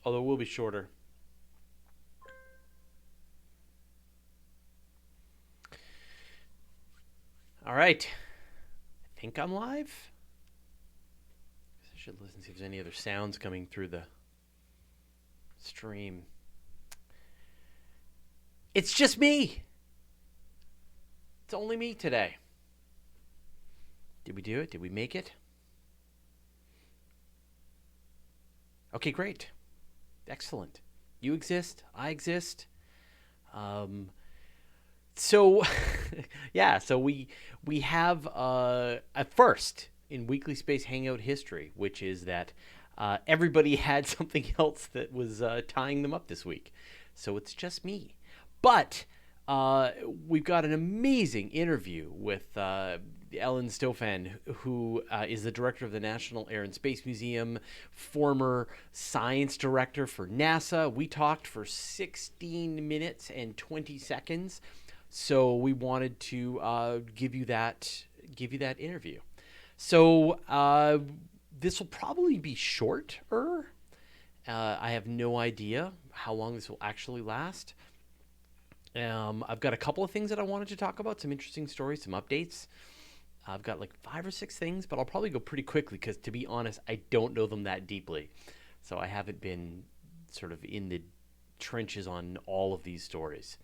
although it will be shorter. All right. I think I'm live. I should listen see if there's any other sounds coming through the stream. It's just me. It's only me today. Did we do it? Did we make it? Okay, great. Excellent. You exist. I exist. So, yeah, so we have a first in Weekly Space Hangout history, which is that everybody had something else that was tying them up this week. So it's just me. But we've got an amazing interview with Ellen Stofan, who is the director of the National Air and Space Museum, former science director for NASA. We talked for 16 minutes and 20 seconds. So we wanted to give you that interview. So this will probably be shorter. I have no idea how long this will actually last. I've got a couple of things that I wanted to talk about, some interesting stories, some updates. I've got like 5 or 6 things, but I'll probably go pretty quickly because, to be honest, I don't know them that deeply. So I haven't been sort of in the trenches on all of these stories.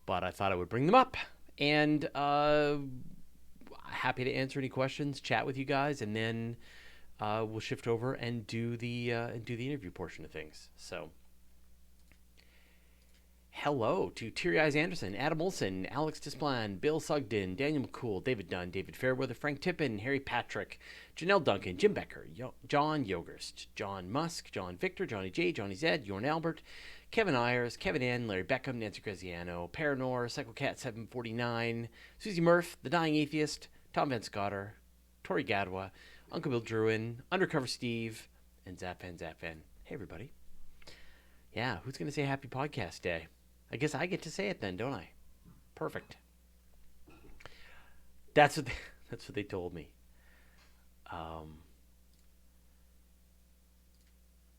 But I thought I would bring them up, and happy to answer any questions, chat with you guys, and then we'll shift over and do the interview portion of things. So, hello to Teary Eyes Anderson, Adam Olson, Alex Displan, Bill Sugden, Daniel McCool, David Dunn, David Fairweather, Frank Tippin, Harry Patrick, Janelle Duncan, Jim Becker, John Yogerst, John Musk, John Victor, Johnny J, Johnny Zed, Jorn Albert, Kevin Ayers, Kevin N, Larry Beckham, Nancy Graziano, Paranor, PsychoCat 749, Susie Murph, The Dying Atheist, Tom Van Scotter, Tori Gadwa, Uncle Bill Druin, Undercover Steve, and Zappan. Hey, everybody. Yeah, who's going to say Happy Podcast Day? I guess I get to say it then, don't I? Perfect. That's what they told me.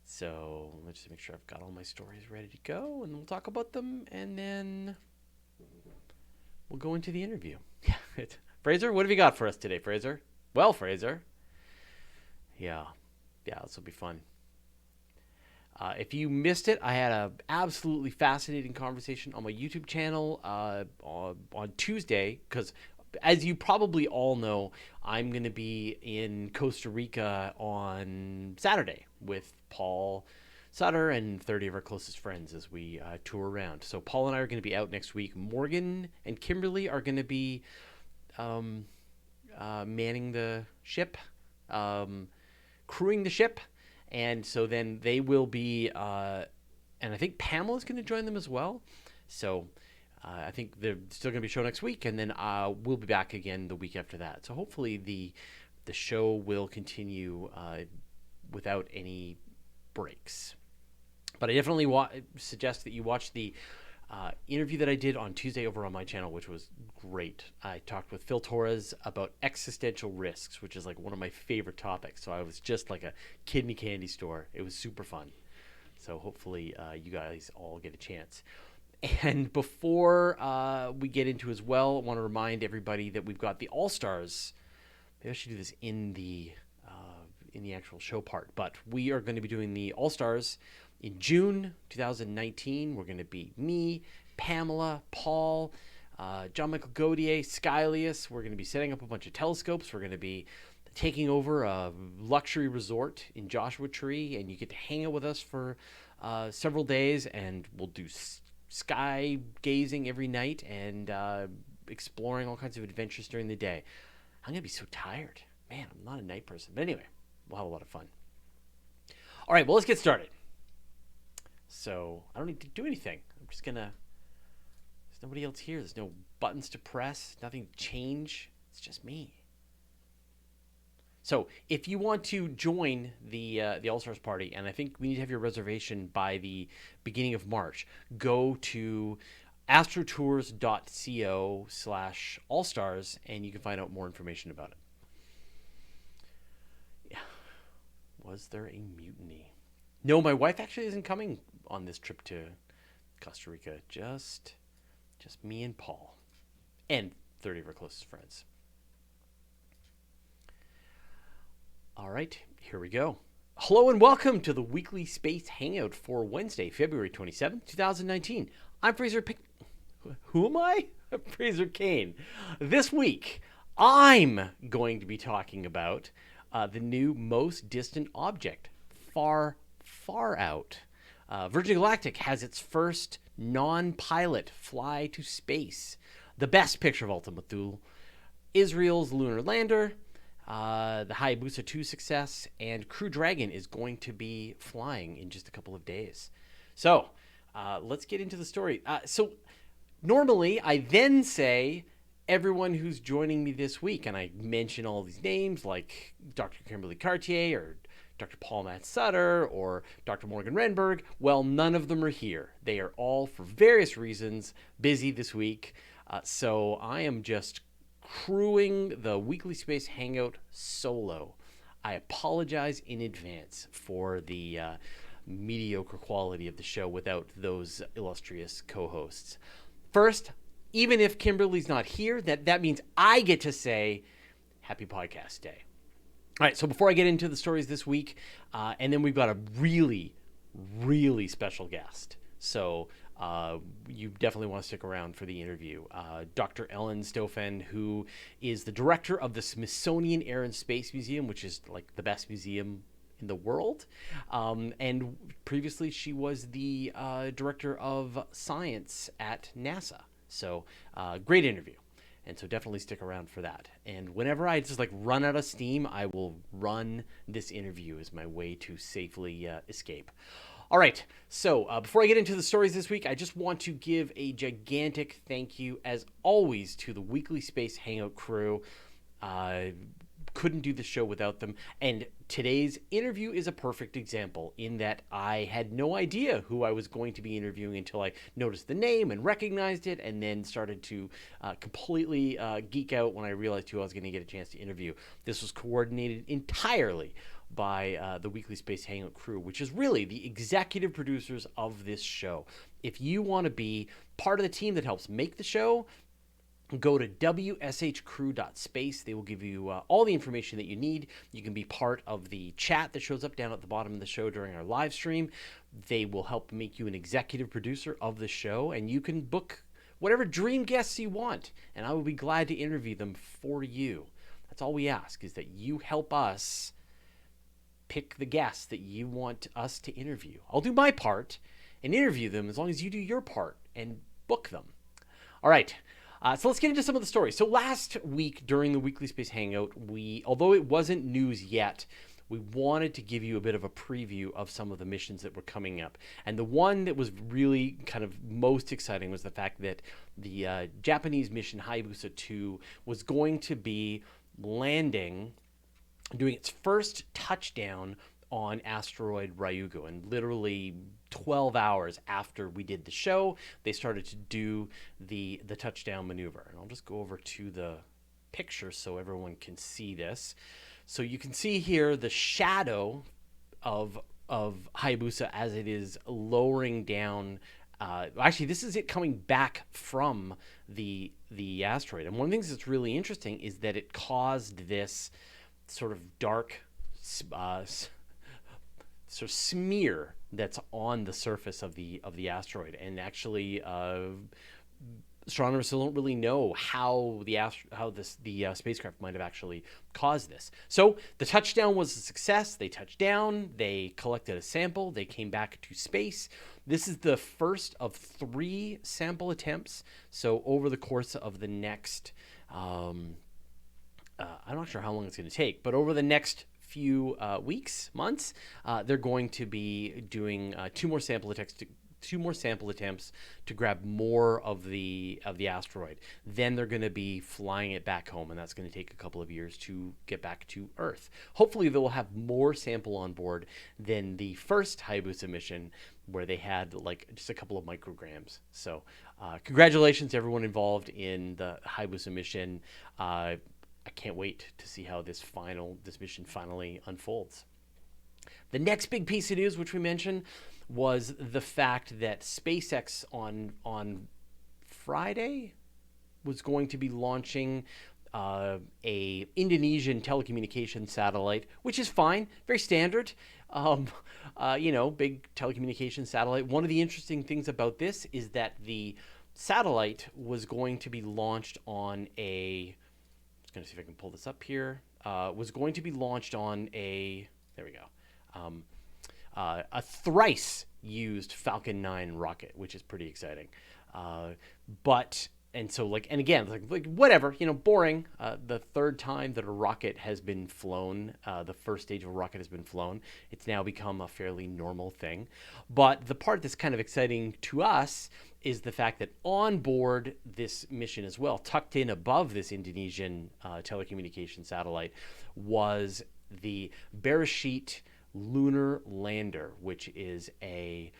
So let's just make sure I've got all my stories ready to go, and we'll talk about them, and then we'll go into the interview. Fraser, what have you got for us today, Fraser? Well, Fraser. Yeah, this will be fun. If you missed it, I had an absolutely fascinating conversation on my YouTube channel on Tuesday, because as you probably all know, I'm going to be in Costa Rica on Saturday with Paul Sutter and 30 of our closest friends as we tour around. So Paul and I are going to be out next week. Morgan and Kimberly are going to be manning the ship, crewing the ship. And so then they will be, and I think Pamela's going to join them as well. So I think they're still going to be a show next week, and then we'll be back again the week after that. So hopefully the show will continue without any breaks. But I definitely suggest that you watch the interview that I did on Tuesday over on my channel, which was great. I talked with Phil Torres about existential risks, which is like one of my favorite topics. So I was just like a kid in a candy store. It was super fun. So hopefully you guys all get a chance. And before we get into as well, I want to remind everybody that we've got the All-Stars. Maybe I should do this in the actual show part. But we are going to be doing the All-Stars in June 2019. We're going to be me, Pamela, Paul, John Michael Gaudier, Skylius. We're going to be setting up a bunch of telescopes. We're going to be taking over a luxury resort in Joshua Tree, and you get to hang out with us for several days, and we'll do sky gazing every night and exploring all kinds of adventures during the day. I'm going to be so tired. Man, I'm not a night person. But anyway, we'll have a lot of fun. All right, well, let's get started. So I don't need to do anything. I'm just going to... There's nobody else here. There's no buttons to press, nothing to change. It's just me. So if you want to join the All-Stars party, and I think we need to have your reservation by the beginning of March, go to astrotours.co/allstars, and you can find out more information about it. Yeah. Was there a mutiny? No, my wife actually isn't coming on this trip to Costa Rica. Just me and Paul. And 30 of our closest friends. All right, here we go. Hello and welcome to the Weekly Space Hangout for Wednesday, February 27th, 2019. I'm Fraser Who am I? I'm Fraser Kane. This week, I'm going to be talking about the new most distant object, far, far out. Virgin Galactic has its first non-pilot fly to space. The best picture of Ultima Thule, Israel's lunar lander, the Hayabusa 2 success, and Crew Dragon is going to be flying in just a couple of days. So let's get into the story. So normally I then say everyone who's joining me this week, and I mention all these names like Dr. Kimberly Cartier or Dr. Paul Matt Sutter or Dr. Morgan Renberg. Well, none of them are here. They are all, for various reasons, busy this week. So I am just crewing the Weekly Space Hangout solo. I apologize in advance for the mediocre quality of the show without those illustrious co-hosts. First, even if Kimberly's not here, that means I get to say happy podcast day. All right, so before I get into the stories this week, and then we've got a really, really special guest. So you definitely want to stick around for the interview. Dr. Ellen Stofan, who is the director of the Smithsonian Air and Space Museum, which is like the best museum in the world. And previously she was the director of science at NASA. So great interview. And so definitely stick around for that. And whenever I just run out of steam, I will run this interview as my way to safely escape. All right, so before I get into the stories this week, I just want to give a gigantic thank you, as always, to the Weekly Space Hangout crew. Couldn't do the show without them. And today's interview is a perfect example in that I had no idea who I was going to be interviewing until I noticed the name and recognized it, and then started to completely geek out when I realized who I was going to get a chance to interview. This was coordinated entirely by the Weekly Space Hangout crew, which is really the executive producers of this show. If you want to be part of the team that helps make the show, go to wshcrew.space. They will give you all the information that you need. You can be part of the chat that shows up down at the bottom of the show during our live stream. They will help make you an executive producer of the show, and you can book whatever dream guests you want, and I will be glad to interview them for you. That's all we ask, is that you help us pick the guests that you want us to interview. I'll do my part and interview them as long as you do your part and book them. All right. So let's get into some of the stories. So last week during the Weekly Space Hangout, although it wasn't news yet, we wanted to give you a bit of a preview of some of the missions that were coming up. And the one that was really kind of most exciting was the fact that the Japanese mission Hayabusa 2 was going to be landing, doing its first touchdown on asteroid Ryugu. And literally 12 hours after we did the show, they started to do the touchdown maneuver. And I'll just go over to the picture so everyone can see this. So you can see here the shadow of Hayabusa as it is lowering down. Actually, this is it coming back from the asteroid. And one of the things that's really interesting is that it caused this sort of dark sort of smear that's on the surface of the asteroid. And actually, astronomers still don't really know how the spacecraft might have actually caused this. So the touchdown was a success. They touched down, they collected a sample, they came back to space. This is the first of 3 sample attempts. So over the course of the next, I'm not sure how long it's going to take, but over the next few weeks, months, they're going to be doing 2 more sample attempts to grab more of the asteroid. Then they're going to be flying it back home, and that's going to take a couple of years to get back to Earth. Hopefully they will have more sample on board than the first Hayabusa mission, where they had just a couple of micrograms. So congratulations to everyone involved in the Hayabusa mission. I can't wait to see how this mission finally unfolds. The next big piece of news, which we mentioned, was the fact that SpaceX on Friday was going to be launching a Indonesian telecommunications satellite, which is fine, very standard. Big telecommunications satellite. One of the interesting things about this is that the satellite was going to be launched on a. I'm just going to see if I can pull this up here. Was going to be launched on a. There we go. A thrice used Falcon 9 rocket, which is pretty exciting. And again, like whatever, boring. The third time that a rocket has been flown, the first stage of a rocket has been flown, it's now become a fairly normal thing. But the part that's kind of exciting to us is the fact that on board this mission as well, tucked in above this Indonesian telecommunication satellite, was the Beresheet lunar lander, which is a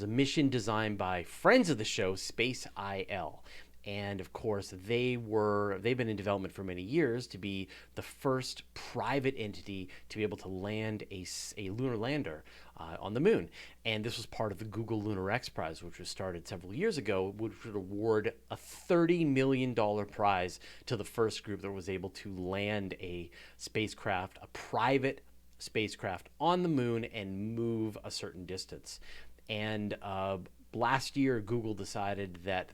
mission designed by friends of the show, SpaceIL. And of course, they've been in development for many years to be the first private entity to be able to land a lunar lander on the moon. And this was part of the Google Lunar X Prize, which was started several years ago, which would award a $30 million prize to the first group that was able to land a private spacecraft on the moon and move a certain distance. And last year, Google decided that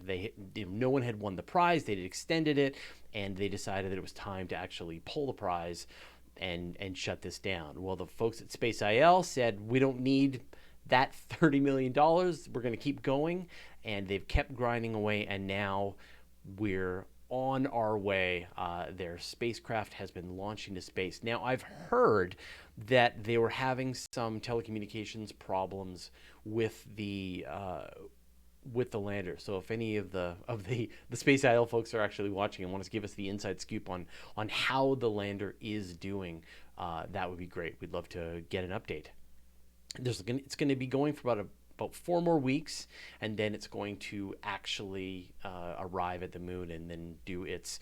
no one had won the prize. They had extended it, and they decided that it was time to actually pull the prize and shut this down. Well, the folks at SpaceIL said, we don't need that $30 million. We're going to keep going. And they've kept grinding away, and now we're on our way. Their spacecraft has been launched into space. Now, I've heard that they were having some telecommunications problems with the lander. So if any of the SpaceIL folks are actually watching and want to give us the inside scoop on how the lander is doing, that would be great. We'd love to get an update. It's going to be going for about 4 more weeks, and then it's going to actually arrive at the moon and then do its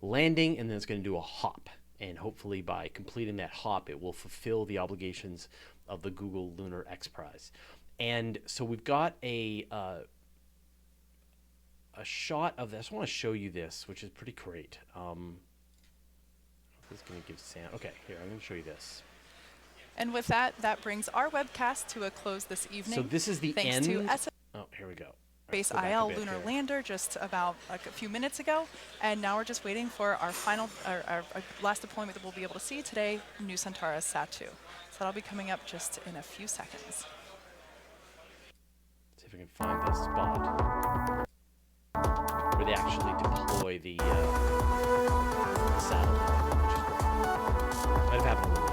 landing, and then it's going to do a hop. And hopefully by completing that hop, it will fulfill the obligations of the Google Lunar X Prize. And so we've got a shot of this. I want to show you this, which is pretty great. This is going to give sound. Okay, here, I'm going to show you this. And with that, that brings our webcast to a close this evening. So this is the Thanks end. to Oh, here we go. SpaceIL lunar lander just about a few minutes ago, and now we're just waiting for our last deployment that we'll be able to see today, New Centaurus Sat 2. So that'll be coming up just in a few seconds. See if I can find this spot where they actually deploy the satellite. Might have happened a little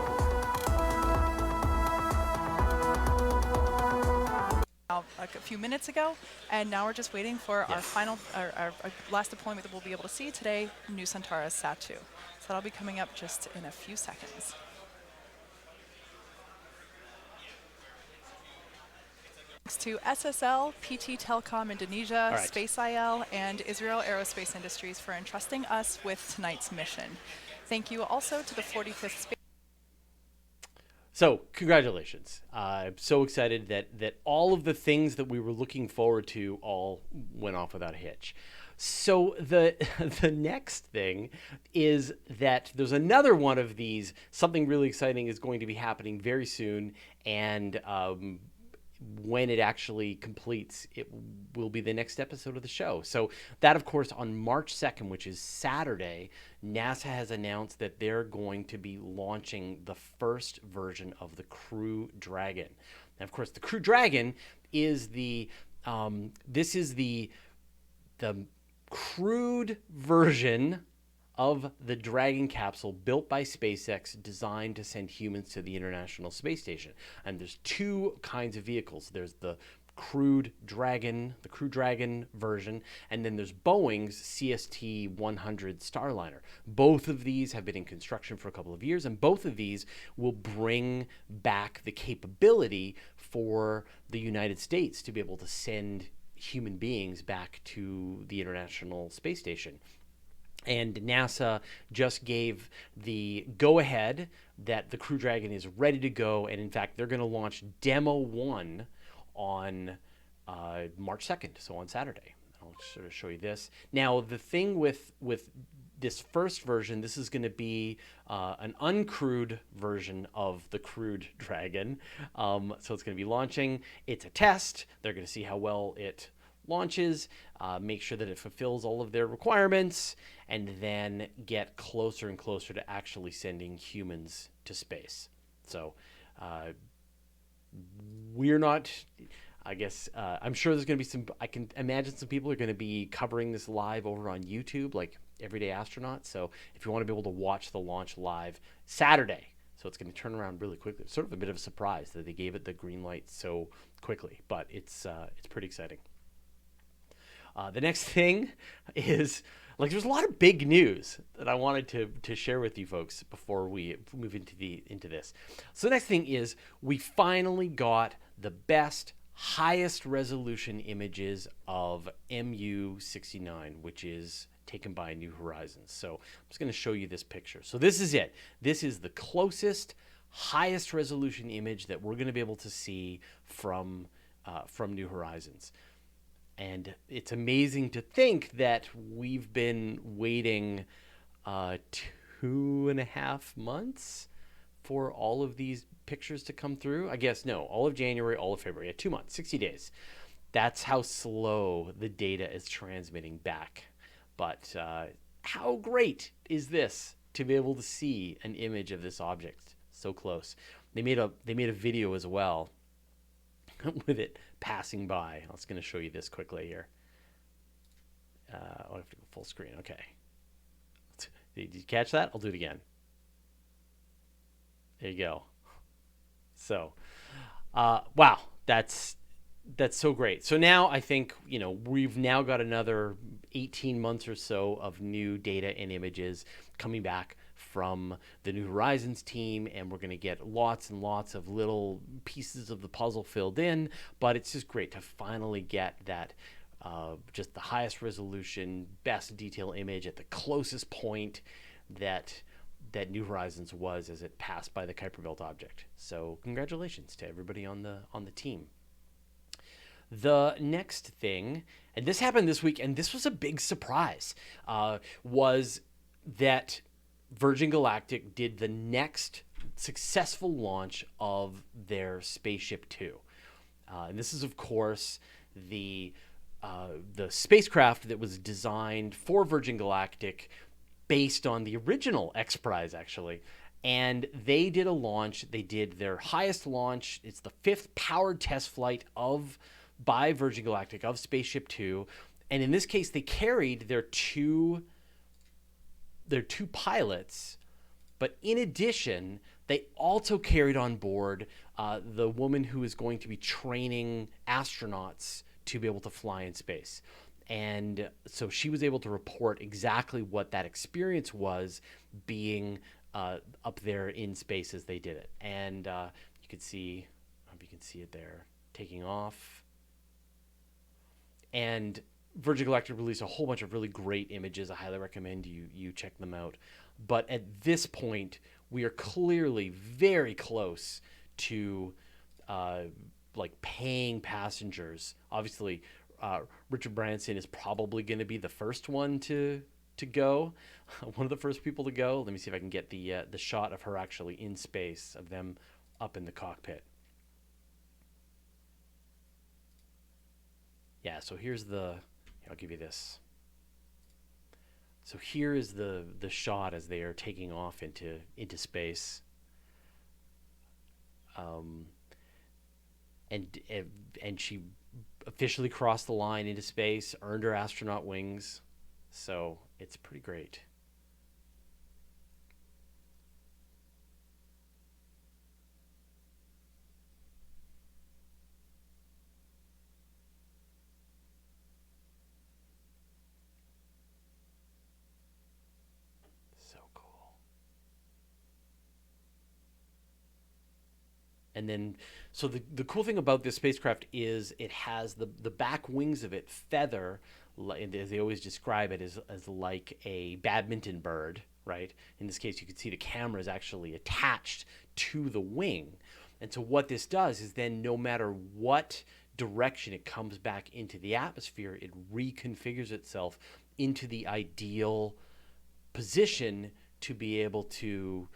a few minutes ago, and now we're just waiting for our last deployment that we'll be able to see today, New Centaurus Sat 2. So that'll be coming up just in a few seconds. Thanks to SSL, PT Telkom Indonesia, right. SpaceIL, and Israel Aerospace Industries for entrusting us with tonight's mission. Thank you also to the 45th Space. So, congratulations. I'm so excited that all of the things that we were looking forward to all went off without a hitch. So the next thing is that there's another one of these. Something really exciting is going to be happening very soon, and when it actually completes, it will be the next episode of the show. So that, of course, on March 2nd, which is Saturday, NASA has announced that they're going to be launching the first version of the Crew Dragon. And of course, the Crew Dragon is the crewed version of the Dragon capsule built by SpaceX, designed to send humans to the International Space Station. And there's 2 kinds of vehicles. There's the Crew Dragon version, and then there's Boeing's CST-100 Starliner. Both of these have been in construction for a couple of years, and both of these will bring back the capability for the United States to be able to send human beings back to the International Space Station. And NASA just gave the go-ahead that the Crew Dragon is ready to go. And in fact, they're going to launch Demo 1 on March 2nd, so on Saturday. I'll sort of show you this. Now, the thing with this first version, this is going to be an uncrewed version of the Crewed Dragon. So it's going to be launching. It's a test. They're going to see how well it launches, make sure that it fulfills all of their requirements, and then get closer and closer to actually sending humans to space. So we're not, I guess, I'm sure there's going to be some, I can imagine some people are going to be covering this live over on YouTube, like Everyday Astronaut. So if you want to be able to watch the launch live Saturday, so it's going to turn around really quickly. It's sort of a bit of a surprise that they gave it the green light so quickly, but it's pretty exciting. The next thing is, like, there's a lot of big news that I wanted to share with you folks before we move into this. So the next thing is we finally got the best, highest resolution images of MU-69, which is taken by New Horizons. So I'm just going to show you this picture. So this is it. This is the closest, highest resolution image that we're going to be able to see from New Horizons. And it's amazing to think that we've been waiting 2.5 months for all of these pictures to come through. I guess, no, all of January, all of February, 2 months, 60 days. That's how slow the data is transmitting back. But how great is this to be able to see an image of this object so close? They made a video as well with it passing by. I was going to show you this quickly here. I'll have to go full screen. Okay. Did you catch that? I'll do it again. There you go. So, wow, that's so great. So now I think, we've now got another 18 months or so of new data and images coming back from the New Horizons team, and we're going to get lots and lots of little pieces of the puzzle filled in, but it's just great to finally get that just the highest resolution, best detail image at the closest point that New Horizons was as it passed by the Kuiper Belt object. So congratulations to everybody on the team. The next thing, and this happened this week, and this was a big surprise, was that Virgin Galactic did the next successful launch of their Spaceship Two. And this is, of course, the spacecraft that was designed for Virgin Galactic based on the original X Prize, actually. And they did a launch. They did their highest launch. It's the 5th powered test flight by Virgin Galactic of Spaceship Two. And in this case, they carried their two pilots, but in addition, they also carried on board the woman who is going to be training astronauts to be able to fly in space. And so she was able to report exactly what that experience was being up there in space as they did it. And you can see, I hope you can see it there, taking off. And Virgin Galactic released a whole bunch of really great images. I highly recommend you check them out. But at this point, we are clearly very close to like paying passengers. Obviously, Richard Branson is probably going to be the first one to go, one of the first people to go. Let me see if I can get the shot of her actually in space, of them up in the cockpit. Yeah, so I'll give you this. So here is the shot as they are taking off into space. And she officially crossed the line into space, earned her astronaut wings. So it's pretty great. So cool. And then, so the cool thing about this spacecraft is it has the back wings of it feather as they always describe it, as like a badminton bird, right? In this case, you can see the camera is actually attached to the wing. And so what this does is then no matter what direction it comes back into the atmosphere, it reconfigures itself into the ideal position to be able to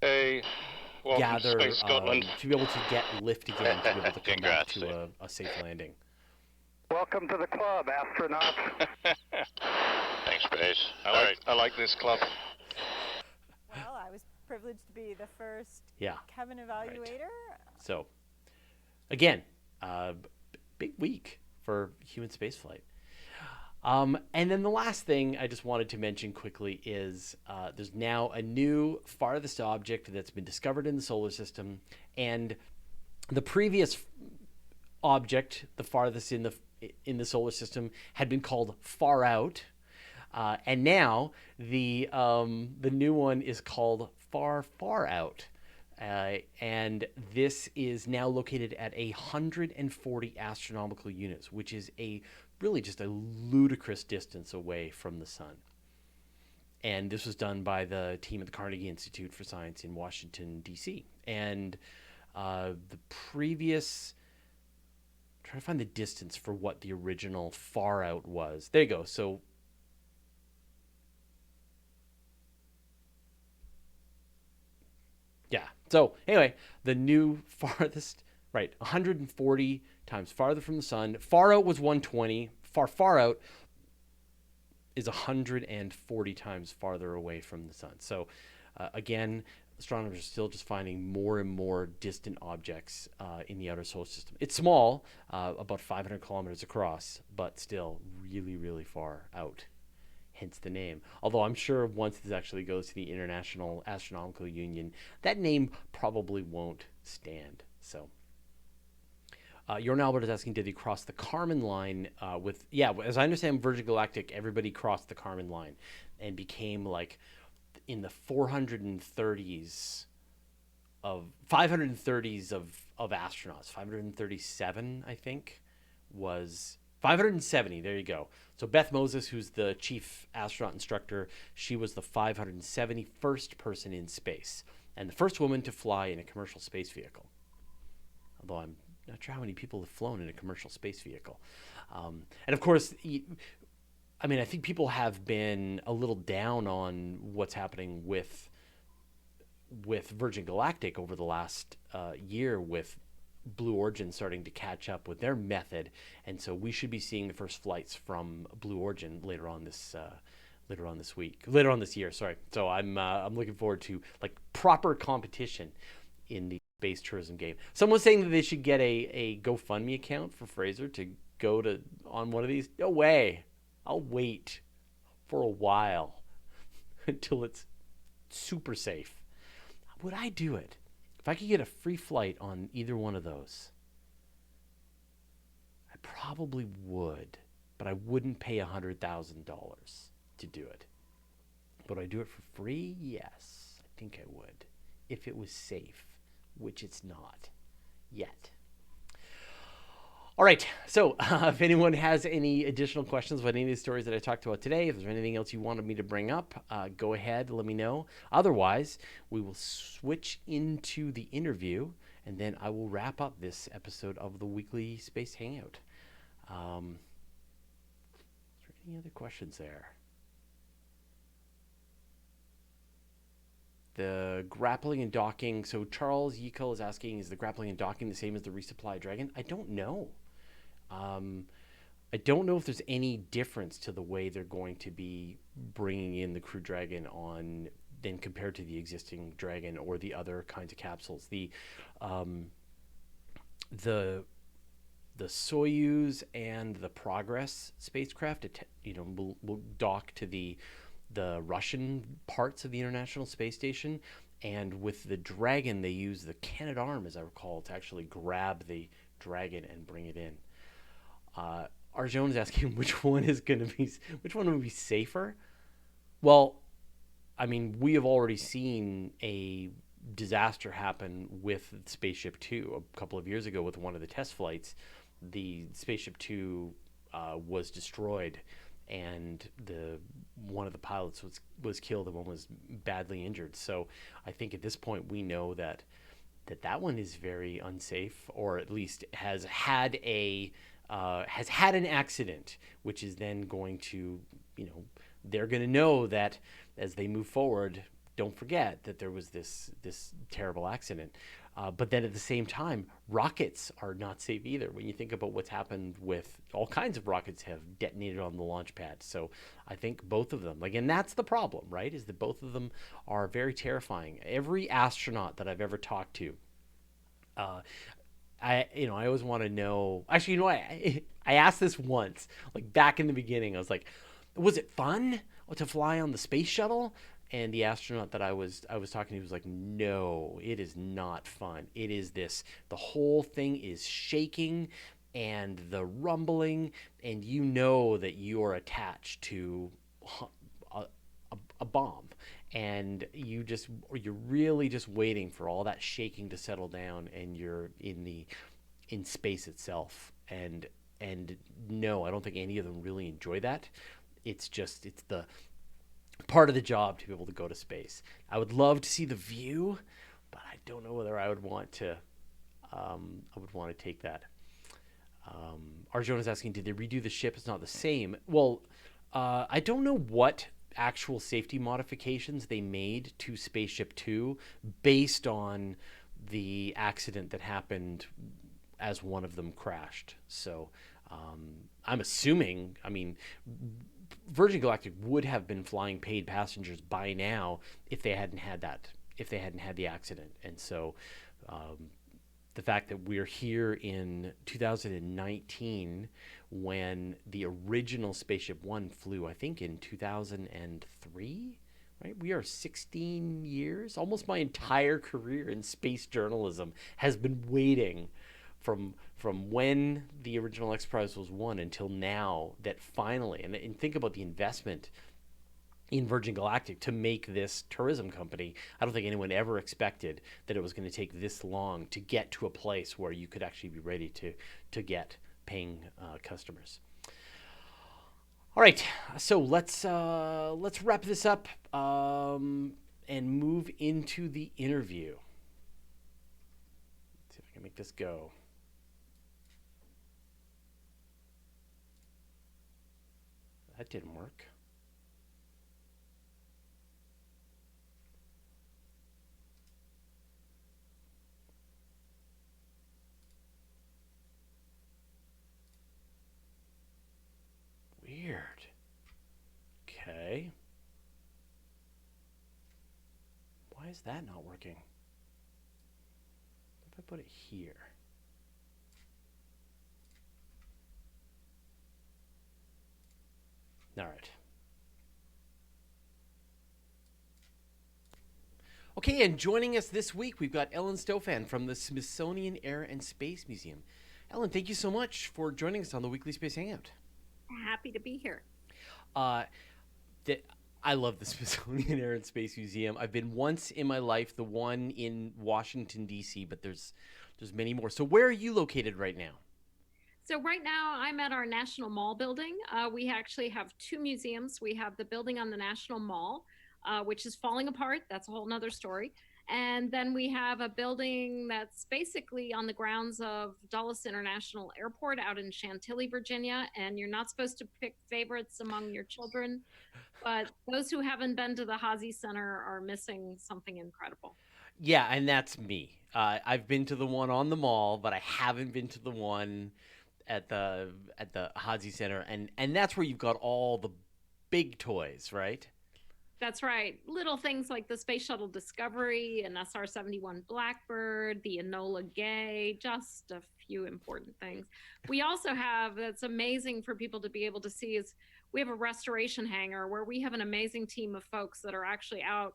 gather, Space Scotland. to be able to get lift again, to be able to come back to a safe landing. Welcome to the club, astronauts. Thanks, Space. I like this club. Well, I was privileged to be the first Kevin evaluator. Right. So, again, big week for human spaceflight. And then the last thing I just wanted to mention quickly is there's now a new farthest object that's been discovered in the solar system, and the previous object, the farthest in the solar system, had been called Far Out, and now the new one is called Far Far Out. And this is now located at 140 astronomical units, which is really just a ludicrous distance away from the sun. And this was done by the team at the Carnegie Institute for Science in Washington, D.C. And the previous... I'm trying to find the distance for what the original Far Out was. There you go. So... yeah. So anyway, the new farthest, right, 140 times farther from the sun. Far Out was 120. Far Out is 140 times farther away from the sun. So again, astronomers are still just finding more and more distant objects in the outer solar system. It's small, about 500 kilometers across, but still really, really far out. Hence the name. Although I'm sure once this actually goes to the International Astronomical Union, that name probably won't stand. So, Jorn Albert is asking, did he cross the Kármán line as I understand Virgin Galactic, everybody crossed the Kármán line and became like in the 530s of astronauts. 537, I think, was 570. There you go. So Beth Moses, who's the chief astronaut instructor, she was the 571st person in space and the first woman to fly in a commercial space vehicle. Although I'm not sure how many people have flown in a commercial space vehicle. And of course, I think people have been a little down on what's happening with Virgin Galactic over the last year, with Blue Origin starting to catch up with their method, and so we should be seeing the first flights from Blue Origin later on this year. Sorry. So I'm looking forward to like proper competition in the space tourism game. Someone's saying that they should get a GoFundMe account for Fraser to go on one of these. No way. I'll wait for a while until it's super safe. Would I do it? If I could get a free flight on either one of those, I probably would, but I wouldn't pay $100,000 to do it. Would I do it for free? Yes, I think I would, if it was safe, which it's not yet. All right, so if anyone has any additional questions about any of the stories that I talked about today, if there's anything else you wanted me to bring up, go ahead, let me know. Otherwise, we will switch into the interview, and then I will wrap up this episode of the Weekly Space Hangout. Is there any other questions there? The grappling and docking. So Charles Yekul is asking, is the grappling and docking the same as the resupply Dragon? I don't know. I don't know if there's any difference to the way they're going to be bringing in the Crew Dragon on than compared to the existing Dragon or the other kinds of capsules. The Soyuz and the Progress spacecraft, will dock to the Russian parts of the International Space Station, and with the Dragon, they use the Canadarm, as I recall, to actually grab the Dragon and bring it in. Arjun is asking which one would be safer. Well, we have already seen a disaster happen with Spaceship Two a couple of years ago with one of the test flights. The Spaceship Two was destroyed, and one of the pilots was killed and one was badly injured. So I think at this point we know that one is very unsafe, or at least has had an accident, which is then going to, they're going to know that as they move forward, don't forget that there was this terrible accident. But then at the same time, rockets are not safe either. When you think about what's happened with all kinds of rockets have detonated on the launch pad. So I think both of them, and that's the problem, right? Is that both of them are very terrifying. Every astronaut that I've ever talked to, I always want to know. Actually, I asked this once, like back in the beginning. I was like, was it fun to fly on the space shuttle? And the astronaut that I was talking to was like, no, it is not fun. It is the whole thing is shaking and the rumbling, and you know that you're attached to a bomb, and you're really just waiting for all that shaking to settle down, and you're in space itself. And no, I don't think any of them really enjoy that. It's the part of the job to be able to go to space. I would love to see the view, but I don't know whether I would want to. Take that. Arjuna is asking, did they redo the ship? It's not the same. Well, I don't know what actual safety modifications they made to Spaceship Two based on the accident that happened as one of them crashed. So I'm assuming. Virgin Galactic would have been flying paid passengers by now if they hadn't had the accident. And so the fact that we're here in 2019 when the original Spaceship One flew, I think, in 2003, right? We are 16 years, almost my entire career in space journalism has been waiting from when the original X Prize was won until now, that finally, and think about the investment in Virgin Galactic to make this tourism company. I don't think anyone ever expected that it was going to take this long to get to a place where you could actually be ready to get paying customers. All right, so let's wrap this up and move into the interview. Let's see if I can make this go. That didn't work. Weird. Okay. Why is that not working? If I put it here. All right. Okay, and joining us this week, we've got Ellen Stofan from the Smithsonian Air and Space Museum. Ellen, thank you so much for joining us on the Weekly Space Hangout. Happy to be here. I love the Smithsonian Air and Space Museum. I've been once in my life, the one in Washington, D.C., but there's many more. So where are you located right now? So right now I'm at our National Mall building. We actually have two museums. We have the building on the National Mall, which is falling apart. That's a whole nother story. And then we have a building that's basically on the grounds of Dulles International Airport out in Chantilly, Virginia. And you're not supposed to pick favorites among your children, but those who haven't been to the Hazy Center are missing something incredible. Yeah, and that's me. I've been to the one on the mall, but I haven't been to the one at the Hazy Center, and that's where you've got all the big toys, right? That's right. Little things like the Space Shuttle Discovery, an SR-71 Blackbird, the Enola Gay, just a few important things. We also have, that's amazing for people to be able to see, is we have a restoration hangar where we have an amazing team of folks that are actually out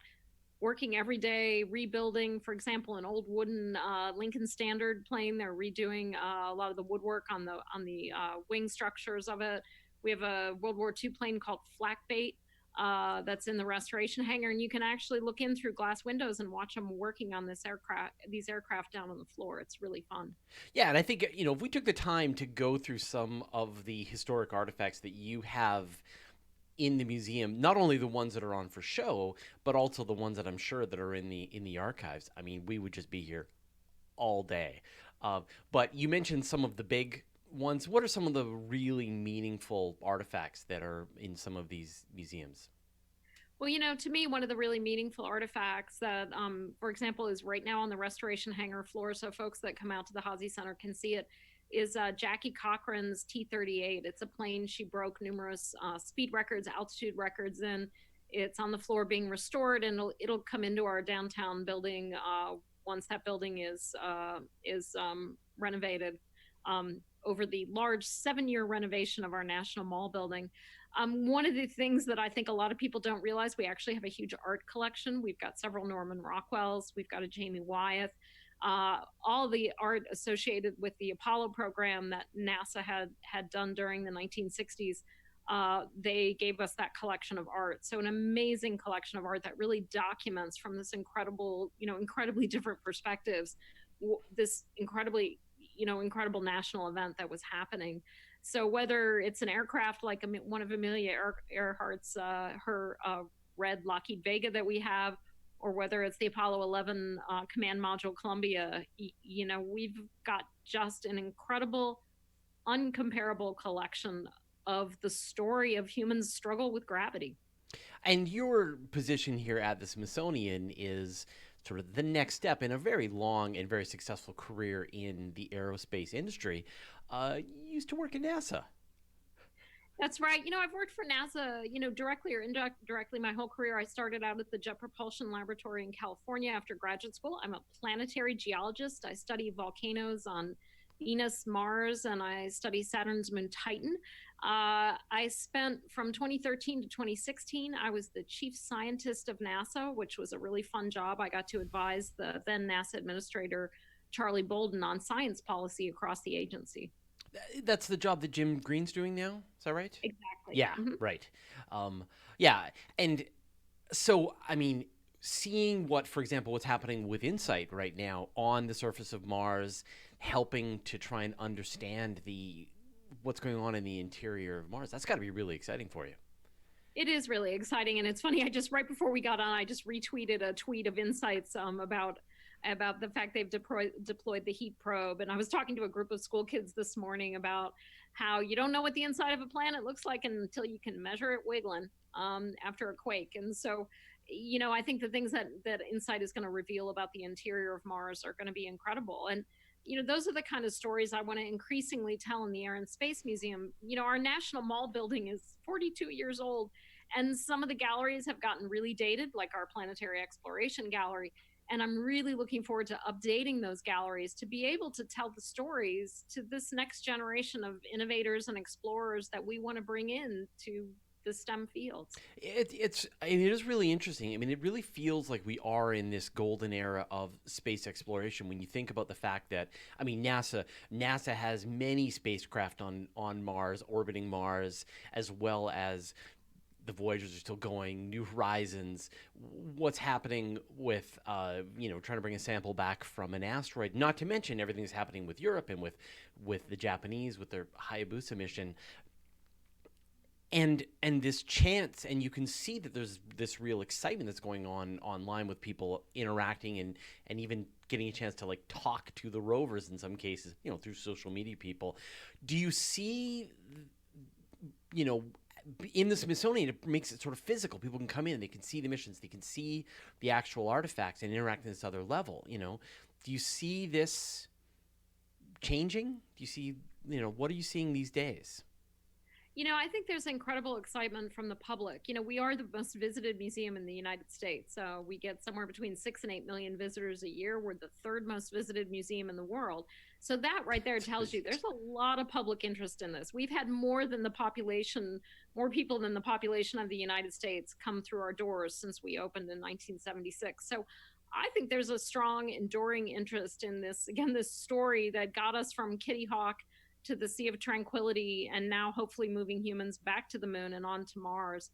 working every day, rebuilding, for example, an old wooden Lincoln Standard plane. They're redoing a lot of the woodwork on the wing structures of it. We have a World War II plane called Flak Bait that's in the restoration hangar, and you can actually look in through glass windows and watch them working on these aircraft down on the floor. It's really fun. Yeah, and I think, if we took the time to go through some of the historic artifacts that you have in the museum, not only the ones that are on for show, but also the ones that I'm sure that are in the archives, I mean, we would just be here all day. But you mentioned some of the big ones. What are some of the really meaningful artifacts that are in some of these museums? Well, to me, one of the really meaningful artifacts that, for example, is right now on the restoration hangar floor, so folks that come out to the Hazy Center can see it, is Jackie Cochran's T-38. It's a plane she broke numerous speed records, altitude records in. It's on the floor being restored, and it'll come into our downtown building once that building is renovated, over the large 7-year renovation of our National Mall building. One of the things that I think a lot of people don't realize, we actually have a huge art collection. We've got several Norman Rockwells. We've got a Jamie Wyeth. All the art associated with the Apollo program that NASA had done during the 1960s, they gave us that collection of art. So an amazing collection of art that really documents from this incredibly different perspectives, this incredible national event that was happening. So whether it's an aircraft like one of Amelia Earhart's, her red Lockheed Vega that we have, or whether it's the Apollo 11 Command Module Columbia, we've got just an incredible, uncomparable collection of the story of humans' struggle with gravity. And your position here at the Smithsonian is sort of the next step in a very long and very successful career in the aerospace industry. You used to work at NASA. That's right. I've worked for NASA, directly or indirectly my whole career. I started out at the Jet Propulsion Laboratory in California after graduate school. I'm a planetary geologist. I study volcanoes on Venus, Mars, and I study Saturn's moon Titan. I spent from 2013 to 2016, I was the chief scientist of NASA, which was a really fun job. I got to advise the then NASA Administrator Charlie Bolden on science policy across the agency. That's the job that Jim Green's doing now. Is that right? Exactly. Yeah, right. Yeah. And so, I mean, seeing for example, what's happening with InSight right now on the surface of Mars, helping to try and understand what's going on in the interior of Mars, that's got to be really exciting for you. It is really exciting. And it's funny, right before we got on, I just retweeted a tweet of InSight's about the fact they've deployed the heat probe. And I was talking to a group of school kids this morning about how you don't know what the inside of a planet looks like until you can measure it wiggling after a quake. And so, I think the things that InSight is going to reveal about the interior of Mars are going to be incredible. And, those are the kind of stories I want to increasingly tell in the Air and Space Museum. Our National Mall building is 42 years old, and some of the galleries have gotten really dated, like our Planetary Exploration Gallery. And I'm really looking forward to updating those galleries to be able to tell the stories to this next generation of innovators and explorers that we want to bring in to the STEM fields. It is really interesting. I mean, it really feels like we are in this golden era of space exploration when you think about the fact that, I mean, NASA has many spacecraft on Mars, orbiting Mars, as well as the Voyagers are still going, New Horizons, what's happening with, trying to bring a sample back from an asteroid, not to mention everything that's happening with Europe and with the Japanese, with their Hayabusa mission. And this chance, and you can see that there's this real excitement that's going on online with people interacting and even getting a chance to talk to the rovers in some cases, through social media people. Do you see, in the Smithsonian, it makes it sort of physical. People can come in, they can see the missions, they can see the actual artifacts and interact at this other level. Do you see this changing? Do you see, what are you seeing these days? I think there's incredible excitement from the public. We are the most visited museum in the United States. We get somewhere between 6 and 8 million visitors a year. We're the third most visited museum in the world. So that right there tells you there's a lot of public interest in this. We've had more people than the population of the United States come through our doors since we opened in 1976. So I think there's a strong, enduring interest in this story that got us from Kitty Hawk to the Sea of Tranquility, and now hopefully moving humans back to the moon and onto Mars.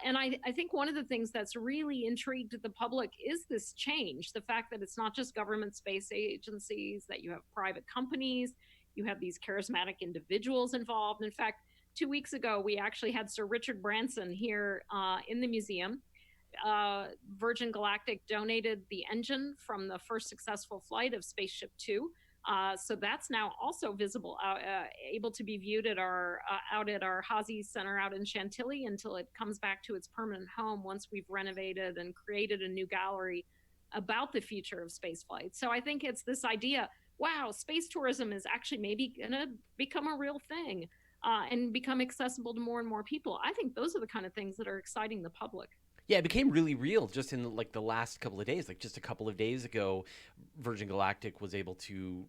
And I think one of the things that's really intrigued the public is this change, the fact that it's not just government space agencies, that you have private companies, you have these charismatic individuals involved. In fact, 2 weeks ago, we actually had Sir Richard Branson here in the museum. Virgin Galactic donated the engine from the first successful flight of Spaceship Two. So that's now also visible, able to be viewed at our out at our Hazy Center out in Chantilly until it comes back to its permanent home once we've renovated and created a new gallery about the future of spaceflight. So I think it's this idea, wow, space tourism is actually maybe going to become a real thing and become accessible to more and more people. I think those are the kind of things that are exciting the public. Yeah, it became really real just in like the last couple of days. Like just a couple of days ago, Virgin Galactic was able to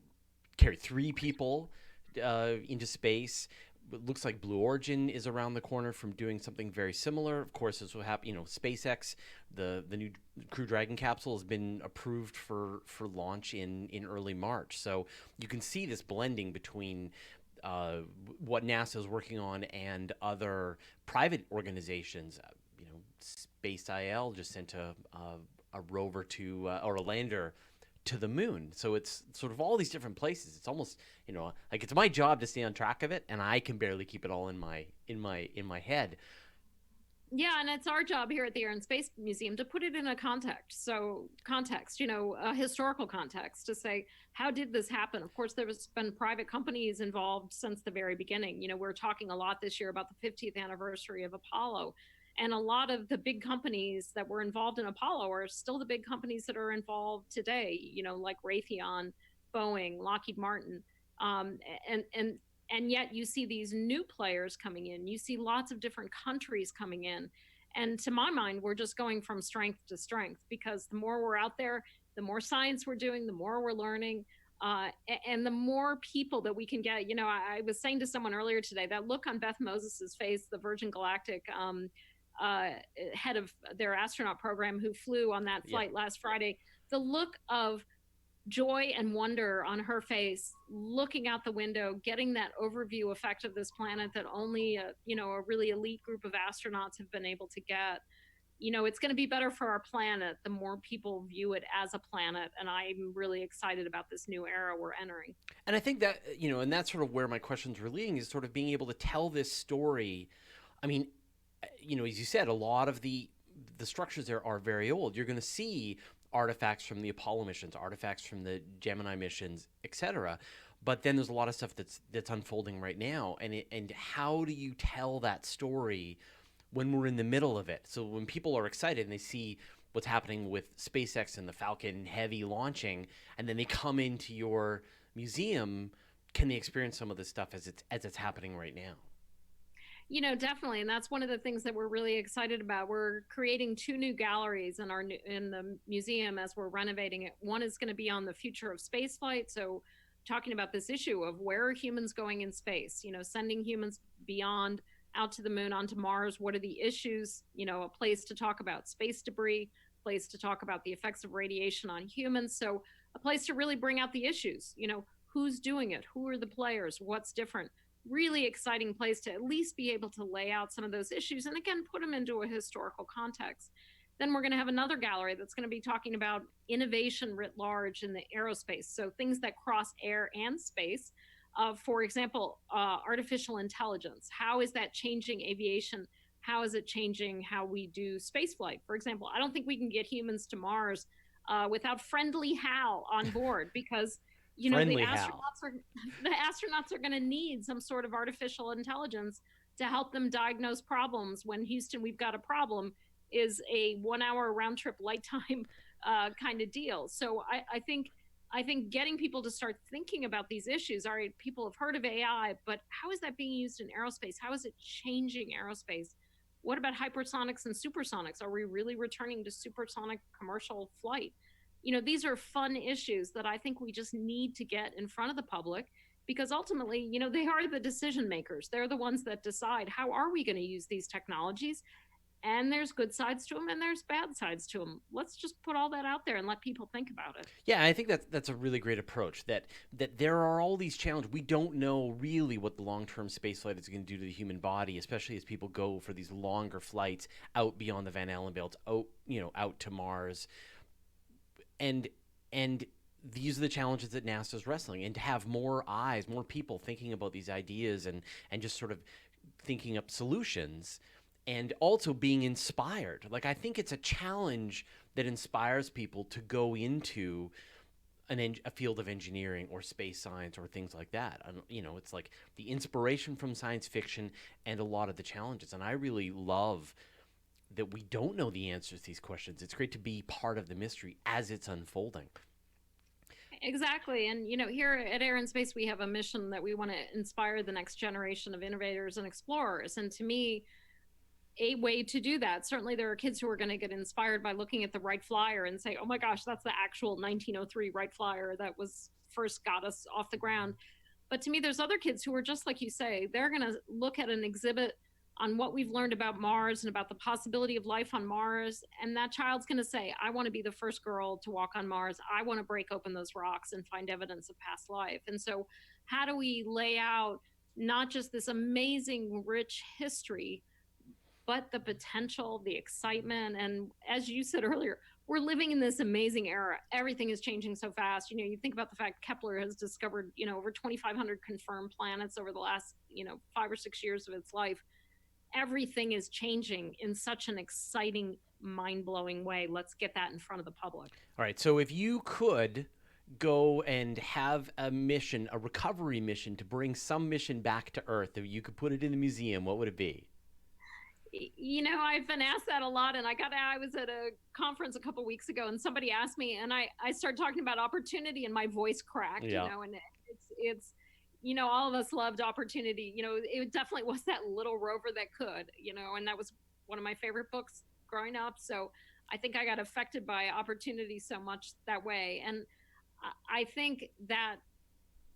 carry 3 people into space. It looks like Blue Origin is around the corner from doing something very similar. Of course, this will happen. SpaceX, the new Crew Dragon capsule has been approved for launch in early March. So you can see this blending between what NASA is working on and other private organizations. Space IL just sent a rover to or a lander to the moon. So it's sort of all these different places. It's almost like it's my job to stay on track of it, and I can barely keep it all in my head. Yeah, and it's our job here at the Air and Space Museum to put it in a context. So a historical context, to say, how did this happen? Of course, there's been private companies involved since the very beginning. We're talking a lot this year about the 50th anniversary of Apollo. And a lot of the big companies that were involved in Apollo are still the big companies that are involved today, like Raytheon, Boeing, Lockheed Martin. And yet you see these new players coming in. You see lots of different countries coming in. And to my mind, we're just going from strength to strength, because the more we're out there, the more science we're doing, the more we're learning, and the more people that we can get. I was saying to someone earlier today, that look on Beth Moses's face, the Virgin Galactic head of their astronaut program who flew on that flight last Friday, the look of joy and wonder on her face, looking out the window, getting that overview effect of this planet that only a really elite group of astronauts have been able to get. It's going to be better for our planet the more people view it as a planet, and I'm really excited about this new era we're entering. And I think that and that's sort of where my questions were leading, is sort of being able to tell this story. I mean, as you said, a lot of the structures there are very old. You're going to see artifacts from the Apollo missions, artifacts from the Gemini missions, etc. But then there's a lot of stuff that's unfolding right now. And how do you tell that story when we're in the middle of it? So when people are excited and they see what's happening with SpaceX and the Falcon Heavy launching, and then they come into your museum, can they experience some of this stuff as it's happening right now? Definitely. And that's one of the things that we're really excited about. We're creating 2 new galleries in the museum as we're renovating it. One is going to be on the future of spaceflight. So talking about this issue of where are humans going in space, sending humans beyond, out to the moon, onto Mars. What are the issues? A place to talk about space debris, a place to talk about the effects of radiation on humans. So a place to really bring out the issues, who's doing it? Who are the players? What's different? Really exciting place to at least be able to lay out some of those issues and, again, put them into a historical context. Then we're going to have another gallery that's going to be talking about innovation writ large in the aerospace. So things that cross air and space. For example, artificial intelligence. How is that changing aviation? How is it changing how we do spaceflight? For example, I don't think we can get humans to Mars without friendly Hal on board, because the astronauts are going to need some sort of artificial intelligence to help them diagnose problems. When Houston, we've got a problem, is a 1-hour round trip light time kind of deal. So I think getting people to start thinking about these issues. All right, people have heard of AI, but how is that being used in aerospace? How is it changing aerospace? What about hypersonics and supersonics? Are we really returning to supersonic commercial flight? These are fun issues that I think we just need to get in front of the public, because ultimately, they are the decision makers. They're the ones that decide, how are we going to use these technologies? And there's good sides to them and there's bad sides to them. Let's just put all that out there and let people think about it. Yeah, I think that's a really great approach, that there are all these challenges. We don't know really what the long-term space flight is going to do to the human body, especially as people go for these longer flights out beyond the Van Allen belt, out to Mars. And these are the challenges that NASA's wrestling, and to have more eyes, more people thinking about these ideas and just sort of thinking up solutions, and also being inspired. Like, I think it's a challenge that inspires people to go into a field of engineering or space science or things like that. It's like the inspiration from science fiction and a lot of the challenges. And I really love that we don't know the answers to these questions. It's great to be part of the mystery as it's unfolding. Exactly. And, here at Air and Space, we have a mission that we want to inspire the next generation of innovators and explorers. And to me, a way to do that, certainly there are kids who are going to get inspired by looking at the Wright Flyer and say, oh my gosh, that's the actual 1903 Wright Flyer that was first got us off the ground. But to me, there's other kids who are just like you say, they're going to look at an exhibit on what we've learned about Mars and about the possibility of life on Mars. And that child's going to say, I want to be the first girl to walk on Mars. I want to break open those rocks and find evidence of past life. And so how do we lay out not just this amazing, rich history, but the potential, the excitement? And as you said earlier, we're living in this amazing era. Everything is changing so fast. You think about the fact Kepler has discovered, over 2,500 confirmed planets over the last, 5 or 6 years of its life. Everything is changing in such an exciting, mind-blowing way. Let's get that in front of the public. All right. So if you could go and have a mission, a recovery mission, to bring some mission back to Earth, that you could put it in the museum, what would it be? I've been asked that a lot, and I was at a conference a couple weeks ago, and somebody asked me, and I started talking about opportunity, and my voice cracked. Yeah. And it's all of us loved opportunity. It definitely was that little rover that could. And that was one of my favorite books growing up. So I think I got affected by opportunity so much that way, and I think that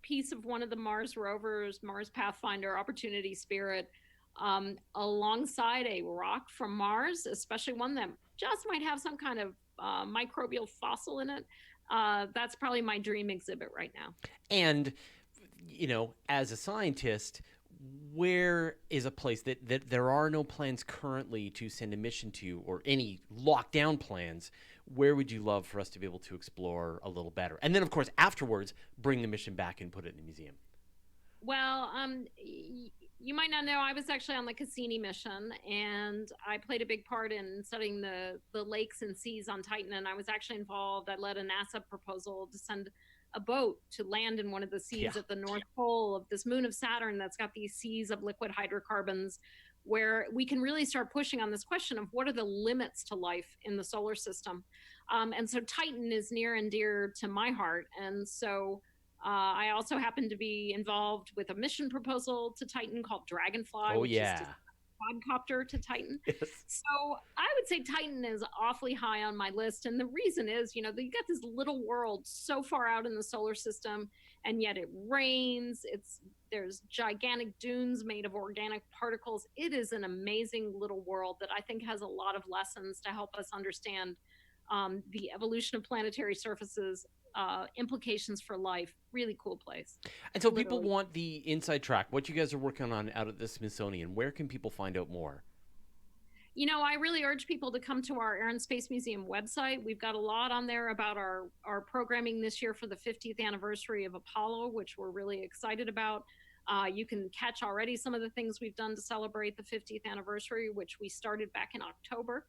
piece of one of the Mars rovers, Mars Pathfinder, Opportunity Spirit, alongside a rock from Mars, especially one that just might have some kind of microbial fossil in it. That's probably my dream exhibit right now. And, as a scientist, where is a place that there are no plans currently to send a mission to, or any lockdown plans? Where would you love for us to be able to explore a little better? And then, of course, afterwards, bring the mission back and put it in the museum. Well, you might not know, I was actually on the Cassini mission, and I played a big part in studying the lakes and seas on Titan. And I was actually involved. I led a NASA proposal to send a boat to land in one of the seas at the North Pole of this moon of Saturn that's got these seas of liquid hydrocarbons, where we can really start pushing on this question of what are the limits to life in the solar system. And so Titan is near and dear to my heart. And so I also happen to be involved with a mission proposal to Titan called Dragonfly, which is just a quadcopter to Titan. Yes. So I would say Titan is awfully high on my list. And the reason is, you got this little world so far out in the solar system, and yet it rains. There's gigantic dunes made of organic particles. It is an amazing little world that I think has a lot of lessons to help us understand the evolution of planetary surfaces, implications for life. Really cool place. And so people want the inside track, what you guys are working on out at the Smithsonian. Where can people find out more? I really urge people to come to our Air and Space Museum website. We've got a lot on there about our programming this year for the 50th anniversary of Apollo, which we're really excited about. You can catch already some of the things we've done to celebrate the 50th anniversary, which we started back in October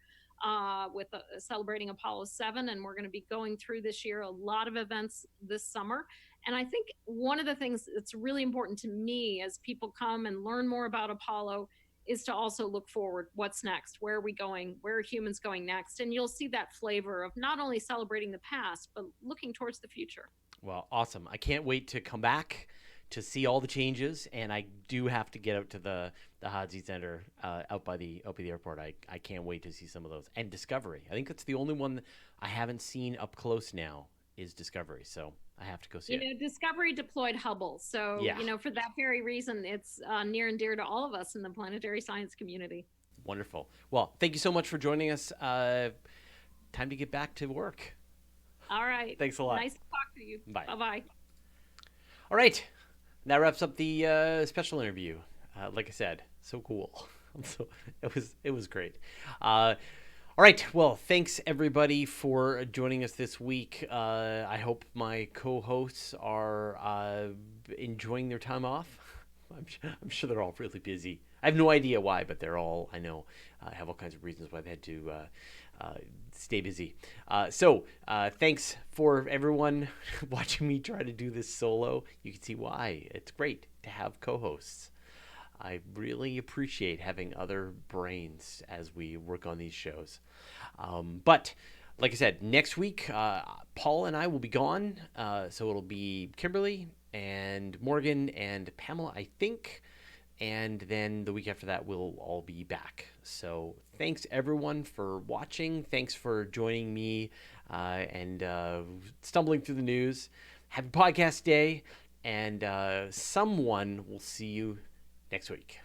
with celebrating Apollo 7. And we're going to be going through this year a lot of events this summer. And I think one of the things that's really important to me as people come and learn more about Apollo is to also look forward. What's next? Where are we going? Where are humans going next? And you'll see that flavor of not only celebrating the past, but looking towards the future. Well, awesome. I can't wait to come back to see all the changes, and I do have to get out to the Hadzi Center out by the airport. I can't wait to see some of those. And Discovery. I think that's the only one I haven't seen up close now is Discovery. So I have to go see it. Discovery deployed Hubble. So, for that very reason, it's near and dear to all of us in the planetary science community. Wonderful. Well, thank you so much for joining us. Time to get back to work. All right. Thanks a lot. Nice to talk to you. Bye. Bye-bye. All right. That wraps up the special interview. Like I said, so cool. It was great. All right. Well, thanks everybody for joining us this week. I hope my co-hosts are enjoying their time off. I'm sure they're all really busy. I have no idea why, but they're all, I know, have all kinds of reasons why they had to stay busy. So thanks for everyone watching me try to do this solo. You can see why. It's great to have co-hosts. I really appreciate having other brains as we work on these shows. But like I said, next week, Paul and I will be gone. So it'll be Kimberly and Morgan and Pamela, I think. And then the week after that, we'll all be back. So thanks, everyone, for watching. Thanks for joining me and stumbling through the news. Happy podcast day. And someone will see you next week.